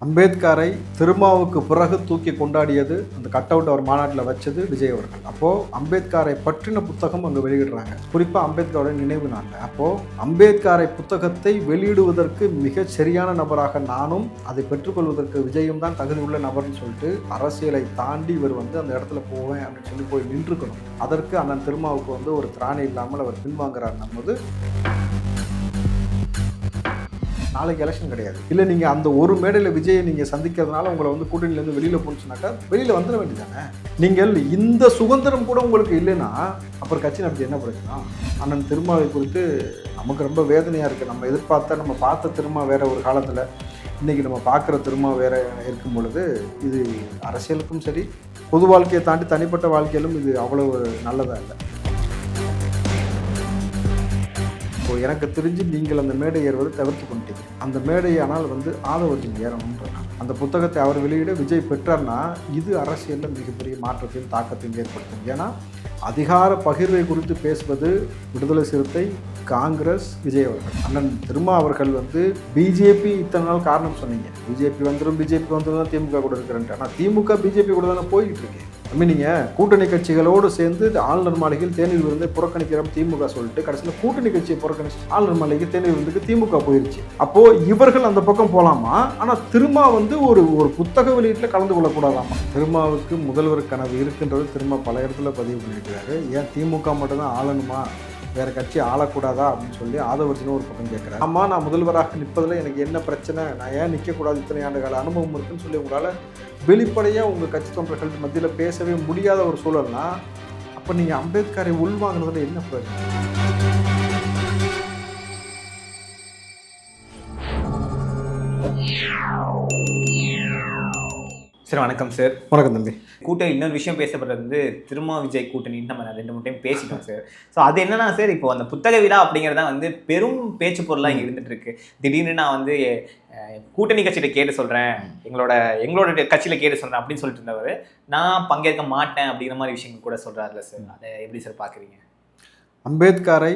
அம்பேத்கரை திருமாவுக்கு பிறகு தூக்கி கொண்டாடியது அந்த கட் அவுட் அவர் மாநாட்டில் வச்சது விஜய் அவர்கள். அப்போது அம்பேத்கரை பற்றின புத்தகம் அங்கே வெளியிடுறாங்க, குறிப்பாக அம்பேத்கரோட நினைவு நாளில். அப்போது அம்பேத்கரை புத்தகத்தை வெளியிடுவதற்கு மிக சரியான நபராக நானும், அதை பெற்றுக்கொள்வதற்கு விஜயும் தான் தகுதி உள்ள நபர்னு சொல்லிட்டு அரசியலை தாண்டி இவர் அந்த இடத்துல போவேன் அப்படின்னு சொல்லி போய் நின்றுக்கணும். அதற்கு அண்ணன் திருமாவுக்கு ஒரு திராணி இல்லாமல் அவர் பின்வாங்குறார். போது நாளைக்கு எலெக்ஷன் கிடையாது. இல்லை நீங்கள் அந்த ஒரு மேடையில் விஜயை நீங்கள் சந்திக்கிறதுனால உங்களை கூட்டணியிலேருந்து வெளியில் போணுச்சுனாக்கா வெளியில் வந்துட வேண்டியதானே. நீங்கள் இந்த சுதந்திரம் கூட உங்களுக்கு இல்லைன்னா அப்புறம் கட்சி நடத்தி என்ன பிரச்சனை? அண்ணன் திருமாவை குறித்து நமக்கு ரொம்ப வேதனையாக இருக்குது. நம்ம பார்த்த திருமா வேற ஒரு காலத்தில், இன்றைக்கி நம்ம பார்க்குற திருமா வேற இருக்கும் பொழுது இது அரசியலுக்கும் சரி, பொது வாழ்க்கையை தாண்டி தனிப்பட்ட வாழ்க்கையிலும் இது அவ்வளவு நல்லதாக இல்லை. இப்போ எனக்கு தெரிஞ்சு நீங்கள் அந்த மேடை ஏறுவதை தவிர்த்து கொண்டீங்க. அந்த மேடையை ஆனால் ஆதவர்ஜின் ஏறணுன்றாங்க. அந்த புத்தகத்தை அவர் வெளியிட விஜய் பெற்றார்னா இது அரசியலில் மிகப்பெரிய மாற்றத்தையும் தாக்கத்தையும் ஏற்படுத்தும். ஏன்னா அதிகார பகிர்வை குறித்து பேசுவது விடுதலை சிறுத்தை, காங்கிரஸ், விஜய் அவர்கள். அண்ணன் திருமா அவர்கள் பிஜேபி இத்தனை நாள் காரணம் சொன்னீங்க, பிஜேபி வந்துடும் தான் திமுக கூட இருக்கிறேன்ட்டு. ஆனால் திமுக பிஜேபி கூட தானே போய்கிட்டு இருக்கு. நீங்கள் கூட்டணி கட்சிகளோடு சேர்ந்து ஆளுநர் மாளிகையில் தேநீர் விருந்தை புறக்கணிக்கிறோம் திமுக சொல்லிட்டு கடைசியில் கூட்டணி கட்சியை புறக்கணிச்சு ஆளுநர் மாளிகை தேநீர் விருந்துக்கு திமுக போயிருச்சு. அப்போ இவர்கள் அந்த பக்கம் போகலாமா? ஆனால் திருமா ஒரு புத்தக வெளியீட்டில் கலந்து கொள்ளக்கூடாதாமா? திருமாவுக்கு முதல்வர் கனவு இருக்கின்றது திரும்ப பல இடத்துல பதிவு பண்ணியிருக்கிறாரு. ஏன் திமுக மட்டும்தான் ஆளணுமா, வேறு கட்சி ஆளக்கூடாதா அப்படின்னு சொல்லி ஆதவர்ஜினும் ஒரு பக்கம் கேட்குறேன். ஆமாம், நான் முதல்வராக நிற்பதில் எனக்கு என்ன பிரச்சனை, நான் ஏன் நிற்கக்கூடாது, இத்தனை ஆண்டு கால அனுபவம் இருக்குன்னு சொல்லி உங்களால் வெளிப்படையாக உங்கள் கட்சி தொண்டர்கள் மத்தியில் பேசவே முடியாத ஒரு சூழல்னா அப்போ நீங்கள் அம்பேத்கரை உள்வாங்கினதில் என்ன பிரச்சனை? சார் வணக்கம் சார். வணக்கம் தம்பி. கூட்டணி இன்னொரு விஷயம் பேசப்படுறது திருமா விஜய் கூட்டணின்னு நம்ம 2-3 டைம் பேசிட்டோம் சார். ஸோ அது என்னன்னா சார், இப்போ அந்த புத்தக விழா அப்படிங்கிறதா பெரும் பேச்சு பொருளாக இங்கே இருந்துட்டு இருக்கு. திடீர்னு நான் கூட்டணி கட்சியில கேட்டு சொல்றேன், எங்களோட கட்சியில கேட்டு சொல்றேன் அப்படின்னு சொல்லிட்டு இருந்தவர் நான் பங்கேற்க மாட்டேன் அப்படிங்கிற மாதிரி விஷயங்கள் கூட சொல்றாருல சார். அதை எப்படி சார் பார்க்குறீங்க? அம்பேத்கரை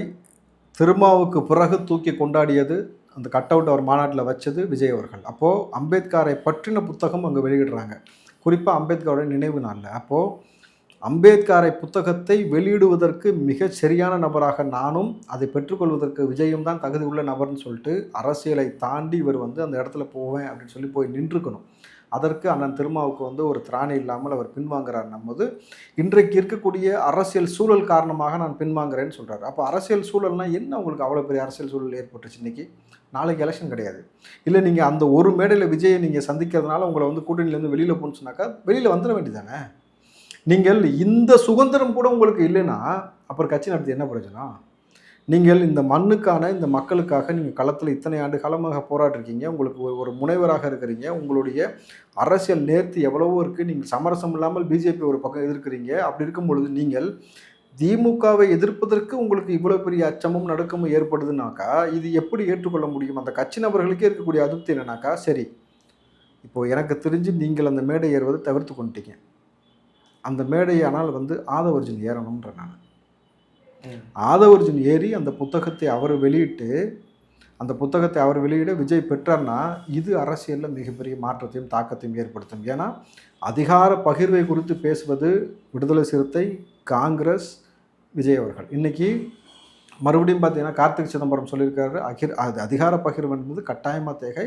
திருமாவுக்கு பிறகு தூக்கி கொண்டாடியது அந்த கட் அவுட் அவர் மாநாட்டில் வச்சது விஜய் அவர்கள். அப்போது அம்பேத்கரை பற்றின புத்தகம் அங்கே வெளியிடுறாங்க, குறிப்பாக அம்பேத்கரோட நினைவு நாளில். அப்போது அம்பேத்கரை புத்தகத்தை வெளியிடுவதற்கு மிக சரியான நபராக நானும், அதை பெற்றுக்கொள்வதற்கு விஜயும் தான் தகுதி உள்ள நபர்னு சொல்லிட்டு அரசியலை தாண்டி இவர் அந்த இடத்துல போவேன் அப்படின்னு சொல்லி போய் நின்றுக்கணும். அதற்கு அண்ணன் திருமாவுக்கு ஒரு திராணி இல்லாமல் அவர் பின்வாங்குறார். போது இன்றைக்கு இருக்கக்கூடிய அரசியல் சூழல் காரணமாக நான் பின்வாங்குறேன்னு சொல்கிறார். அப்போ அரசியல் சூழல்னால் என்ன? உங்களுக்கு அவ்வளோ பெரிய அரசியல் சூழல் ஏற்பட்டுச்சு. இன்றைக்கி நாளைக்கு எலெக்ஷன் கிடையாது. இல்லை நீங்கள் அந்த ஒரு மேடையில் விஜயை நீங்கள் சந்திக்கிறதுனால உங்களை கூட்டணியிலேருந்து வெளியில் போணுச்சுனாக்கா வெளியில் வந்துட வேண்டியதானே. நீங்கள் இந்த சுதந்திரம் கூட உங்களுக்கு இல்லைன்னா அப்புறம் கட்சி நடத்தி என்ன பிரச்சனை? நீங்கள் இந்த மண்ணுக்கான, இந்த மக்களுக்காக நீங்கள் களத்தில் இத்தனை ஆண்டு காலமாக போராட்டிருக்கீங்க. உங்களுக்கு ஒரு முனைவராக இருக்கிறீங்க. உங்களுடைய அரசியல் நேர்த்தி எவ்வளவோ இருக்குது. நீங்கள் சமரசம் இல்லாமல் பிஜேபி ஒரு பக்கம் எதிர்க்கிறீங்க. அப்படி இருக்கும் பொழுது நீங்கள் திமுகவை எதிர்ப்பதற்கு உங்களுக்கு இவ்வளோ பெரிய அச்சமும் நடுக்கமும் ஏற்படுதுனாக்கா இது எப்படி ஏற்றுக்கொள்ள முடியும்? அந்த கட்சி நபர்களுக்கே இருக்கக்கூடிய அதிருப்தி என்னன்னாக்கா, சரி இப்போது எனக்கு தெரிஞ்சு நீங்கள் அந்த மேடை ஏறுவதை தவிர்த்து கொண்டுட்டீங்க. அந்த மேடையை ஆனால் ஆதவர்ஜின் ஏறணுன்ற நான் ஆதவர்ஜின் ஏறி அந்த புத்தகத்தை அவர் வெளியிட்டு, அந்த புத்தகத்தை அவர் வெளியிட விஜய் பெற்றார்னா இது அரசியலில் மிகப்பெரிய மாற்றத்தையும் தாக்கத்தையும் ஏற்படுத்தும். ஏன்னா அதிகார பகிர்வை குறித்து பேசுவது விடுதலை சிறுத்தை, காங்கிரஸ், விஜய் அவர்கள். இன்றைக்கி மறுபடியும் பார்த்தீங்கன்னா கார்த்திக் சிதம்பரம் சொல்லியிருக்காரு, அது அதிகார பகிர்வு என்பது கட்டாயமாக தேவை,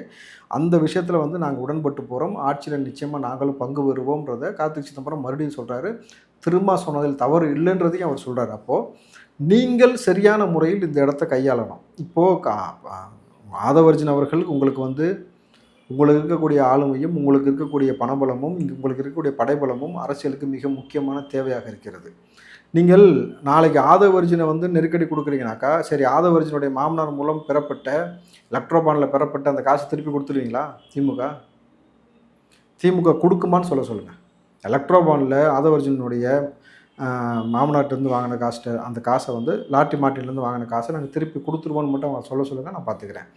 அந்த விஷயத்தில் நாங்கள் உடன்பட்டு போகிறோம், ஆட்சியில் நிச்சயமாக நாங்களும் பங்கு பெறுவோம்ன்றதை கார்த்திக் சிதம்பரம் மறுபடியும் சொல்கிறாரு. திரும்ப சொன்னதில் தவறு இல்லைன்றதையும் அவர் சொல்கிறார். அப்போது நீங்கள் சரியான முறையில் இந்த இடத்த கையாளணும். இப்போது ஆதவர்ஜின் அவர்களுக்கு உங்களுக்கு இருக்கக்கூடிய ஆளுமையும், உங்களுக்கு இருக்கக்கூடிய பணபலமும், உங்களுக்கு இருக்கக்கூடிய படைபலமும் அரசியலுக்கு மிக முக்கியமான தேவையாக இருக்கிறது. நீங்கள் நாளைக்கு ஆதவர்ஜினை நெருக்கடி கொடுக்குறீங்கனாக்கா, சரி ஆதவர்ஜினுடைய மாமனார் மூலம் பெறப்பட்ட எலக்ட்ரோபானில் பெறப்பட்ட அந்த காசு திருப்பி கொடுத்துருவீங்களா? திமுக கொடுக்குமான்னு சொல்லுங்கள். எலக்ட்ரோபானில் ஆதவர்ஜினுடைய மாமனாட்டிலேருந்து வாங்கின அந்த காசை லாட்டரி மாட்டிலேருந்து வாங்கின காசை நாங்கள் திருப்பி கொடுத்துருவோன்னு மட்டும் அவங்க சொல்லுங்கள், நான் பார்த்துக்கிறேன்.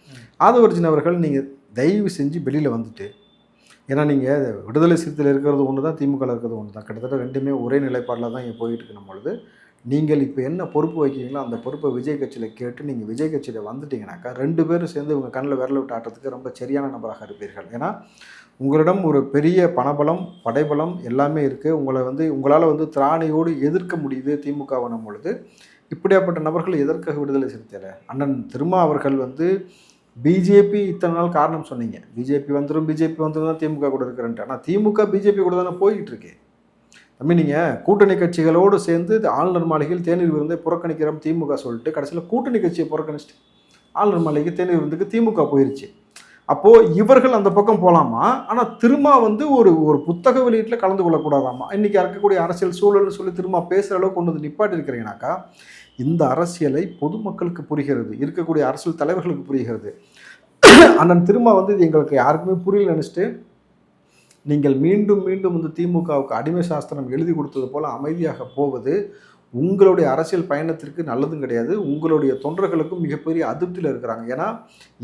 ஆதவர்ஜின் அவர்கள் நீங்கள் தயவு செஞ்சு வெளியில் வந்துட்டு, ஏன்னா நீங்கள் விடுதலை சிறுத்தையில் இருக்கிறது ஒன்று தான், திமுகவில் இருக்கிறது ஒன்று தான், கிட்டத்தட்ட ரெண்டுமே ஒரே நிலைப்பாடில் தான் இங்கே போயிட்டு இருக்கணும் பொழுது நீங்கள் இப்போ என்ன பொறுப்பு வைக்கிறீங்களோ அந்த பொறுப்பை விஜய் கட்சியில் கேட்டு நீங்கள் விஜய் கட்சியில் வந்துட்டீங்கன்னாக்கா 2 பேரும் சேர்ந்து உங்கள் கண்ணில் விரல் விட்டு ஆட்டத்துக்கு ரொம்ப சரியான நபராக இருப்பீர்கள். ஏன்னா உங்களிடம் ஒரு பெரிய பணபலம், படைபலம் எல்லாமே இருக்குது. உங்களால் திராணியோடு எதிர்க்க முடியுது திமுகவினும் பொழுது, இப்படியாப்பட்ட நபர்கள் எதற்காக விடுதலை சிறுத்தைகள்? அண்ணன் திருமா அவர்கள் பிஜேபி இத்தனை நாள் காரணம் சொன்னீங்க. பிஜேபி வந்துடும் தான் திமுக கூட இருக்கிறேன்ட்டு. ஆனால் திமுக பிஜேபி கூட தானே போய்கிட்டு இருக்கு. நீங்கள் கூட்டணி கட்சிகளோடு சேர்ந்து ஆளுநர் மாளிகையில் தேநீர் விருந்தை புறக்கணிக்கிறோம் திமுக சொல்லிட்டு கடைசியில் கூட்டணி கட்சியை புறக்கணிச்சிட்டு ஆளுநர் மாளிகை தேநீர் விருந்துக்கு திமுக போயிருச்சு. அப்போது இவர்கள் அந்த பக்கம் போகலாமா? ஆனால் திருமா ஒரு புத்தக வெளியீட்டில் கலந்து கொள்ளக்கூடாதாமா? இன்றைக்கி இருக்கக்கூடிய அரசியல் சூழல்னு சொல்லி திருமா பேசுகிற அளவுக்கு கொண்டு நிப்பாட்டி இருக்கிறீங்கனாக்கா இந்த அரசியலை பொதுமக்களுக்கு புரிகிறது, இருக்கக்கூடிய அரசியல் தலைவர்களுக்கு புரிகிறது. அண்ணன் திருமா இது எங்களுக்கு யாருக்குமே புரியல நினச்சிட்டு நீங்கள் மீண்டும் மீண்டும் திமுகவுக்கு அடிமை சாஸ்திரம் எழுதி கொடுத்தது போல் அமைதியாக போவது உங்களுடைய அரசியல் பயணத்திற்கு நல்லதும் கிடையாது. உங்களுடைய தொண்டர்களுக்கும் மிகப்பெரிய அதிருப்தியில் இருக்கிறாங்க. ஏன்னா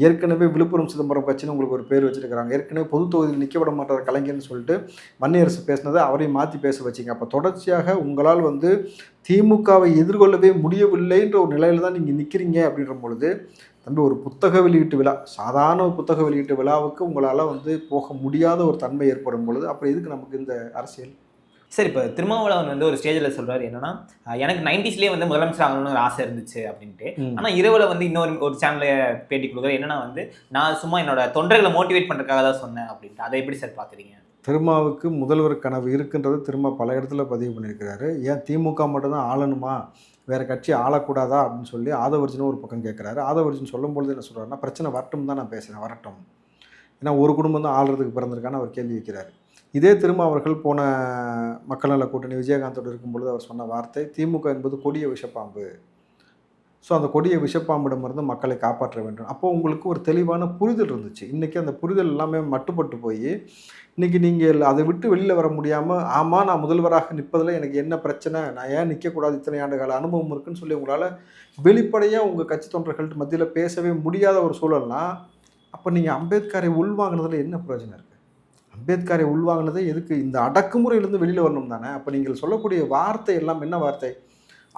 ஏற்கனவே விழுப்புரம் சிதம்பரம் கட்சின்னு உங்களுக்கு ஒரு பேர் வச்சுருக்கிறாங்க. ஏற்கனவே பொது தொகுதியில் நிற்க விட மாட்டார் கலைஞர்னு சொல்லிட்டு வன்னியரசு பேசினதை அவரையும் மாற்றி பேச வச்சிங்க. அப்போ தொடர்ச்சியாக உங்களால் திமுகவை எதிர்கொள்ளவே முடியவில்லைன்ற ஒரு நிலையில் தான் நீங்கள் நிற்கிறீங்க. அப்படின்ற பொழுது தம்பி, ஒரு புத்தக வெளியீட்டு விழா, சாதாரண ஒரு புத்தக வெளியீட்டு விழாவுக்கு உங்களால் போக முடியாத ஒரு தன்மை ஏற்படும் பொழுது அப்புறம் எதுக்கு நமக்கு இந்த அரசியல்? சரி, இப்போ திருமாவளவன் ஒரு ஸ்டேஜில் சொல்கிறாரு என்னன்னா, எனக்கு 90ஸ்லேயே முதலமைச்சர் ஆகணும்னு ஒரு ஆசை இருந்துச்சு அப்படின்ட்டு. ஆனால் இரவில் இன்னொரு சேனலில் பேட்டி கொடுக்குறது என்னன்னா நான் சும்மா என்னோட தொண்டர்களை மோட்டிவேட் பண்ணுறதுக்காக தான் சொன்னேன் அப்படின்ட்டு. அதை எப்படி சார் பார்க்குறீங்க? திருமாவுக்கு முதல்வர் கனவு இருக்குன்றது திரும்ப பல இடத்துல பதிவு பண்ணியிருக்கிறாரு. ஏன் திமுக மட்டும்தான் ஆளணுமா, வேறு கட்சி ஆளக்கூடாதா அப்படின்னு சொல்லி ஆதவர்ஜனும் ஒரு பக்கம் கேட்குறாரு. ஆதவர்ஜன் சொல்லும்பொழுது என்ன சொல்கிறாருன்னா, பிரச்சனை வரட்டும் தான் நான் பேசுகிறேன், வரட்டும். ஏன்னா ஒரு குடும்பம் தான் ஆளுறதுக்கு பிறந்திருக்கான்னு அவர் கேள்வி வைக்கிறார். இதே திரும்ப அவர்கள் போன மக்கள் நல கூட்டணி விஜயகாந்தோடு இருக்கும்பொழுது அவர் சொன்ன வார்த்தை, திமுக என்பது கொடிய விஷப்பாம்பு. ஸோ அந்த கொடிய விஷப்பாம்பிடமிருந்து மக்களை காப்பாற்ற வேண்டும். அப்போ உங்களுக்கு ஒரு தெளிவான புரிதல் இருந்துச்சு. இன்றைக்கி அந்த புரிதல் எல்லாமே மட்டுப்பட்டு போய் இன்றைக்கி நீங்கள் அதை விட்டு வெளியில் வர முடியாமல், ஆமாம் நான் முதல்வராக நிற்பதில் எனக்கு என்ன பிரச்சனை, நான் ஏன் நிற்கக்கூடாது, இத்தனை ஆண்டு கால அனுபவம் இருக்குன்னு சொல்லி உங்களால் வெளிப்படையாக உங்கள் கட்சி தொண்டர்கள்ட்ட மத்தியில் பேசவே முடியாத ஒரு சூழல்னால், அப்போ நீங்கள் அம்பேத்கரை உள்வாங்கினதில் என்ன பிரயோஜனம் இருக்குது? அம்பேத்கரை உள்வாங்கினதே எதுக்கு? இந்த அடக்குமுறையிலேருந்து வெளியில் வரணும் தானே. அப்போ நீங்கள் சொல்லக்கூடிய வார்த்தை எல்லாம் என்ன வார்த்தை?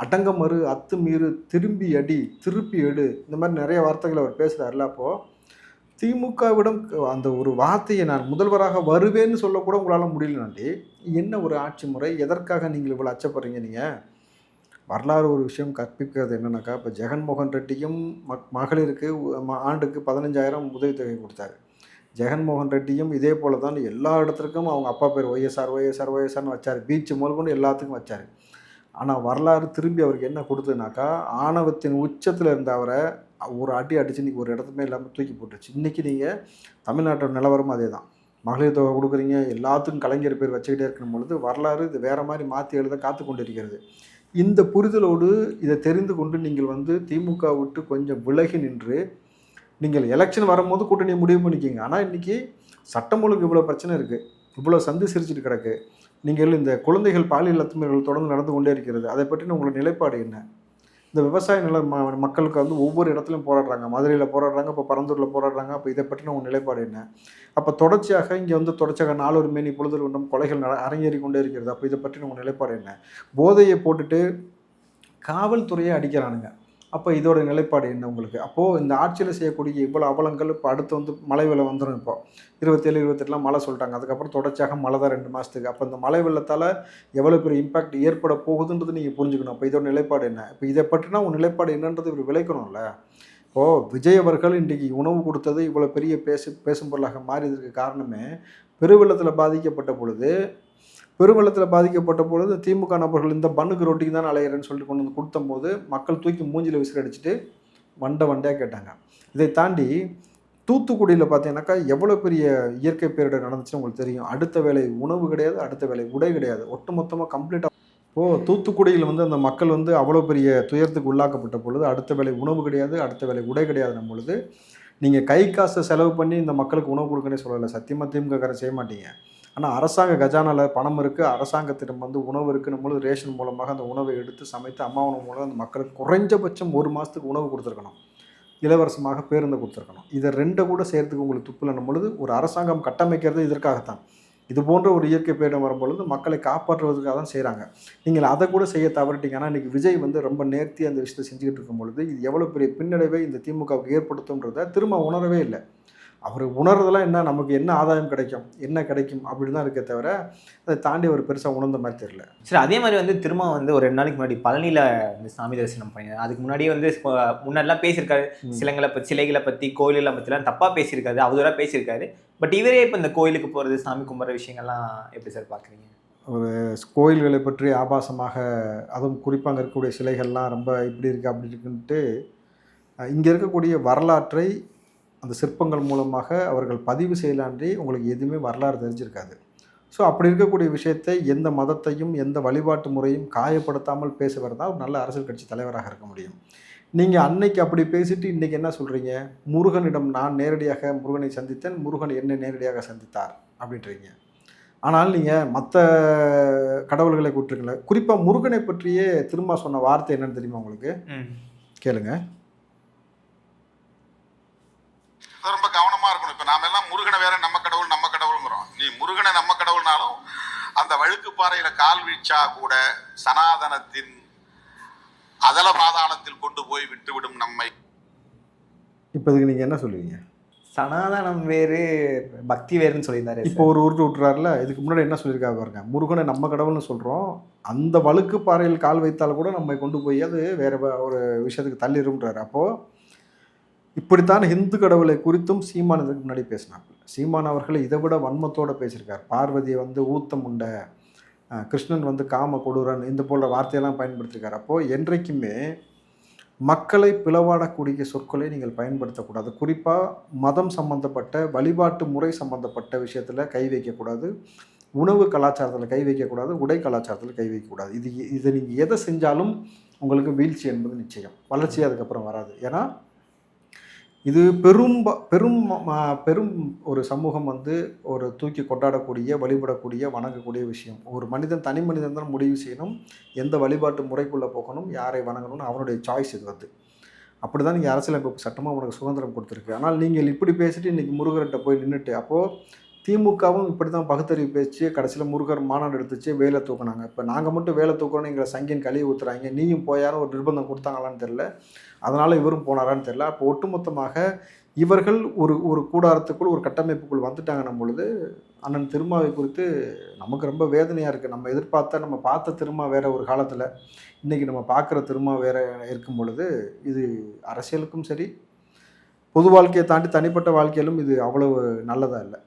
அடங்கமறு, அத்துமீறு, திரும்பி அடி, திருப்பி எடு, இந்த மாதிரி நிறைய வார்த்தைகள் அவர் பேசுகிறாருல. அப்போது திமுகவிடம் அந்த ஒரு வார்த்தையை நான் முதல்வராக வருவேன்னு சொல்லக்கூட உங்களால் முடியலனாண்டி என்ன ஒரு ஆட்சி முறை? எதற்காக நீங்கள் இவ்வளோ அச்சப்படுறீங்க? நீங்கள் வரலாறு ஒரு விஷயம் கற்பிக்கிறது என்னன்னாக்கா, இப்போ ஜெகன்மோகன் ரெட்டியும் மகளிருக்கு ஆண்டுக்கு 15,000 உதவித்தொகை கொடுத்தாரு. ஜெகன்மோகன் ரெட்டியும் இதே போல் தான் எல்லா இடத்துக்கும் அவங்க அப்பா பேர் ஒய்எஸ்ஆர்னு வச்சார். பீச்சு முதல் கொண்டு எல்லாத்துக்கும் வச்சார். ஆனால் வரலாறு திரும்பி அவருக்கு என்ன கொடுத்ததுனாக்கா, ஆணவத்தின் உச்சத்தில் இருந்த அவரை ஒரு அடி அடித்து இன்றைக்கி ஒரு இடத்துமே இல்லாமல் தூக்கி போட்டுருச்சு. இன்றைக்கி நீங்கள் தமிழ்நாட்டோட நிலவரமும் அதே தான். மகளிர் தொகை கொடுக்குறீங்க, எல்லாத்துக்கும் கலைஞர் பேர் வச்சுக்கிட்டே இருக்கணும் பொழுது வரலாறு இது வேறு மாதிரி மாற்றி எழுத காத்து கொண்டு இருக்கிறது. இந்த புரிதலோடு இதை தெரிந்து கொண்டு நீங்கள் திமுக விட்டு கொஞ்சம் விலகி நின்று நீங்கள் எலெக்ஷன் வரும்போது கூட்டணியை முடிவு பண்ணிக்கிங்க. ஆனால் இன்றைக்கி சட்டம் ஒழுங்கு இவ்வளோ பிரச்சனை இருக்குது, இவ்வளோ சந்து சிரிச்சிட்டு கிடக்கு. நீங்கள் இந்த குழந்தைகள் பாலியல் அத்துமீறல்கள் தொடர்ந்து நடந்து கொண்டே இருக்கிறது. அதை பற்றின உங்களோட நிலைப்பாடு என்ன? இந்த விவசாய நில மக்களுக்கு ஒவ்வொரு இடத்துலையும் போராடுறாங்க. மதுரையில் போராடுறாங்க, இப்போ பரந்தூரில் போராடுறாங்க. அப்போ இதை பற்றின உங்கள் நிலைப்பாடு என்ன? அப்போ தொடர்ச்சியாக இங்கே தொடர்ச்சியாக நாளொரு மேனி பொழுது ஒன்றும் கொலைகள் அரங்கேறி கொண்டே இருக்கிறது. அப்போ இதை பற்றின உங்கள் நிலைப்பாடு என்ன? போதையை போட்டுட்டு காவல்துறையை அடிக்கிறானுங்க. அப்போ இதோட நிலைப்பாடு என்ன உங்களுக்கு? அப்போது இந்த ஆட்சியில் செய்யக்கூடிய இவ்வளோ அவலங்கள் இப்போ அடுத்து மழை வெள்ளம் வந்துடும். இப்போ 27, 28 மழை சொல்லிட்டாங்க. அதுக்கப்புறம் தொடர்ச்சியாக மழை தான் 2 மாதத்துக்கு. அப்போ இந்த மழை வெள்ளத்தால் எவ்வளோ பெரிய இம்பாக்ட் ஏற்பட போகுதுன்றது நீங்கள் புரிஞ்சுக்கணும். அப்போ இதோட நிலைப்பாடு என்ன? இப்போ இதை பற்றினா உங்கள் நிலைப்பாடு என்னன்றது இவர் விளைக்கணும்ல. இப்போது விஜய் அவர்கள் இன்றைக்கி உணவு கொடுத்தது இவ்வளோ பெரிய பேசும் பொருளாக மாறியதற்கு காரணமே பெருவெள்ளத்தில் பாதிக்கப்பட்ட பொழுது திமுக நபர்கள் இந்த பண்ணுக்கு ரொட்டிக்கு தான் அலையிறேன்னு சொல்லிட்டு கொண்டு கொடுத்தம்போது மக்கள் தூக்கி மூஞ்சில் விசில் அடிச்சுட்டு வண்டையாக கேட்டாங்க. இதை தாண்டி தூத்துக்குடியில் பார்த்தீங்கன்னாக்கா எவ்வளோ பெரிய இயற்கை பேரிடர் நடந்துச்சுன்னு உங்களுக்கு தெரியும். அடுத்த வேளை உணவு கிடையாது, அடுத்த வேளை உடை கிடையாது, ஒட்டுமொத்தமாக கம்ப்ளீட்டாக. இப்போது தூத்துக்குடியில் அந்த மக்கள் அவ்வளோ பெரிய துயரத்துக்கு உள்ளாக்கப்பட்ட பொழுது அடுத்த வேளை உணவு கிடையாது, அடுத்த வேளை உடை கிடையாதுன்னும் பொழுது நீங்கள் கை காசை செலவு பண்ணி இந்த மக்களுக்கு உணவு கொடுக்கணும்னே சொல்லலை. சத்தியமாக திமுக செய்ய மாட்டீங்க. ஆனால் அரசாங்க கஜானாவில் பணம் இருக்குது, அரசாங்கத்திடம் உணவு இருக்குன்னும் பொழுது ரேஷன் மூலமாக அந்த உணவை எடுத்து சமைத்து அம்மா உணவு மூலம் அந்த மக்களுக்கு குறைஞ்சபட்சம் 1 மாதத்துக்கு உணவு கொடுத்துருக்கணும், இலவசமாக பேருந்து கொடுத்துருக்கணும். இதை 2 கூட சேர்த்துக்கு உங்களுக்கு துப்புலன்னும் பொழுது ஒரு அரசாங்கம் கட்டமைக்கிறது இதற்காகத்தான். இது போன்ற ஒரு இயற்கை பேரிடம் வரும்பொழுது மக்களை காப்பாற்றுவதற்காக தான் செய்கிறாங்க. நீங்கள் அதை கூட செய்ய தவறிட்டீங்க. ஆனால் இன்றைக்கி விஜய் வந்து ரொம்ப நேர்த்தியாக அந்த விஷயத்தை செஞ்சுக்கிட்டு இருக்கும் பொழுது இது எவ்வளோ பெரிய பின்னடைவை இந்த திமுகவுக்கு ஏற்படுத்தும்ன்றதை திரும்ப உணரவே இல்லை. அவர் உணர்றதெல்லாம் என்ன, நமக்கு என்ன ஆதாயம் கிடைக்கும், என்ன கிடைக்கும் அப்படி தான் இருக்கே தவிர அதை தாண்டி அவர் பெருசாக உணர்ந்த மாதிரி தெரியல. சரி, அதே மாதிரி வந்து திரும்ப வந்து ஒரு 2 நாளைக்கு முன்னாடி பழனியில் வந்து சாமி தரிசனம் பண்ணியிருந்தார். அதுக்கு முன்னாடியே வந்து முன்னாடிலாம் பேசியிருக்காரு, சிலைகளை பற்றி கோயில்களை பற்றிலாம் தப்பாக பேசியிருக்காரு, அவதூறாக பேசியிருக்காரு. பட் இவரே இப்போ இந்த கோயிலுக்கு போகிறது, சாமி கும்பிட்ற விஷயங்கள்லாம் எப்படி சார் பார்க்குறீங்க? ஒரு கோயில்களை பற்றி ஆபாசமாக, அதுவும் குறிப்பாக அங்கே இருக்கக்கூடிய சிலைகள்லாம் ரொம்ப இப்படி இருக்குது அப்படி இருக்குன்ட்டு இங்கே இருக்கக்கூடிய வரலாற்றை அந்த சிற்பங்கள் மூலமாக அவர்கள் பதிவு செய்யலான்றி உங்களுக்கு எதுவுமே வரலாறு தெரிஞ்சிருக்காது. ஸோ அப்படி இருக்கக்கூடிய விஷயத்தை எந்த மதத்தையும் எந்த வழிபாட்டு முறையும் காயப்படுத்தாமல் பேசுவது தான் ஒரு நல்ல அரசியல் கட்சி தலைவராக இருக்க முடியும். நீங்கள் அன்னைக்கு அப்படி பேசிட்டு இன்றைக்கி என்ன சொல்கிறீங்க, முருகனிடம் நான் நேரடியாக முருகனை சந்தித்தேன், முருகன் என்னை நேரடியாக சந்தித்தார் அப்படின்றீங்க. ஆனால் நீங்கள் மற்ற கடவுள்களை கூட்டுருக்கல, குறிப்பாக முருகனை பற்றியே திரும்ப சொன்ன வார்த்தை என்னன்னு தெரியுமா உங்களுக்கு? கேளுங்க. ரொம்ப கவனமா இருக்கணும். இப்ப நாம எல்லாம் முருகனை வேற நம்ம கடவுள்ங்கிறோம். நீ முருகனை நம்ம கடவுள்னாலும் அந்த வழுக்கு பாறையில கால் வீழ்ச்சா கூட சனாதனத்தின் அதல பாதாளத்தில் கொண்டு போய் விட்டுவிடும் நம்மை. இப்போ இதுக்கு நீங்க என்ன சொல்லுவீங்க? சனாதனம் வேறு பக்தி வேறுன்னு சொல்லியிருந்தாரு. இப்போ ஒரு உருட்டு விட்டுறாருல, இதுக்கு முன்னாடி என்ன சொல்லியிருக்காங்க பாருங்க, முருகனை நம்ம கடவுள்னு சொல்கிறோம், அந்த வழுக்கு பாறையில் கால் வைத்தால் கூட நம்மை கொண்டு போய் அது வேற ஒரு விஷயத்துக்கு தள்ளிடும்ன்றாரு. அப்போது இப்படித்தான் இந்து கடவுளை குறித்தும் சீமான் இதுக்கு முன்னாடி பேசினாங்க. சீமான் அவர்கள் இதை விட வன்மத்தோடு பேசியிருக்கார். பார்வதியை வந்து ஊத்தம் உண்ட, கிருஷ்ணன் வந்து காம கொடூரன், இந்த போன்ற வார்த்தையெல்லாம் பயன்படுத்தியிருக்கார். அப்போது என்றைக்குமே மக்களை பிளவாடக்கூடிய சொற்களை நீங்கள் பயன்படுத்தக்கூடாது. குறிப்பாக மதம் சம்பந்தப்பட்ட, வழிபாட்டு முறை சம்பந்தப்பட்ட விஷயத்தில் கை வைக்கக்கூடாது, உணவு கலாச்சாரத்தில் கை வைக்கக்கூடாது, உடை கலாச்சாரத்தில் கை வைக்கக்கூடாது. இதை நீங்கள் எதை செஞ்சாலும் உங்களுக்கு வீழ்ச்சி என்பது நிச்சயம், வளர்ச்சி அதுக்கப்புறம் வராது. ஏன்னா இது பெரும் ஒரு சமூகம் வந்து ஒரு தூக்கி கொண்டாடக்கூடிய, வழிபடக்கூடிய, வணங்கக்கூடிய விஷயம். ஒரு மனிதன், தனி மனிதன் தான் முடிவு செய்யணும் எந்த வழிபாட்டு முறைக்குள்ளே போகணும், யாரை வணங்கணும்னு அவனுடைய சாய்ஸ் இது வந்து. அப்படி தான் நீங்கள் அரசியலமைப்பு சட்டமாக உனக்கு சுதந்திரம் கொடுத்துருக்கு. ஆனால் நீங்கள் இப்படி பேசிட்டு இன்றைக்கி முருகர்கிட்ட போய் நின்றுட்டு, அப்போது திமுகவும் இப்படி தான் பகுத்தறிவு பேச்சு, கடைசியில் முருகர் மாநாடு எடுத்துச்சு, வேலை தூக்குனாங்க. இப்போ நாங்கள் மட்டும் வேலை தூக்கணும்னு எங்களை சங்கின் கழுவி ஊற்றுறாங்க, நீயும் போயாரும் ஒரு நிர்பந்தம் கொடுத்தாங்களான்னு தெரில, அதனால் இவரும் போனாரான்னு தெரில. அப்போ ஒட்டுமொத்தமாக இவர்கள் ஒரு கூடாரத்துக்குள், ஒரு கட்டமைப்புக்குள் வந்துட்டாங்கன்னும் பொழுது அண்ணன் திருமாவை குறித்து நமக்கு ரொம்ப வேதனையாக இருக்குது. நம்ம பார்த்த திருமா வேறு ஒரு காலத்தில், இன்றைக்கி நம்ம பார்க்குற திருமா வேறு இருக்கும் பொழுது இது அரசியலுக்கும் சரி, பொது வாழ்க்கையை தாண்டி தனிப்பட்ட வாழ்க்கையிலும் இது அவ்வளவு நல்லதாக இல்லை.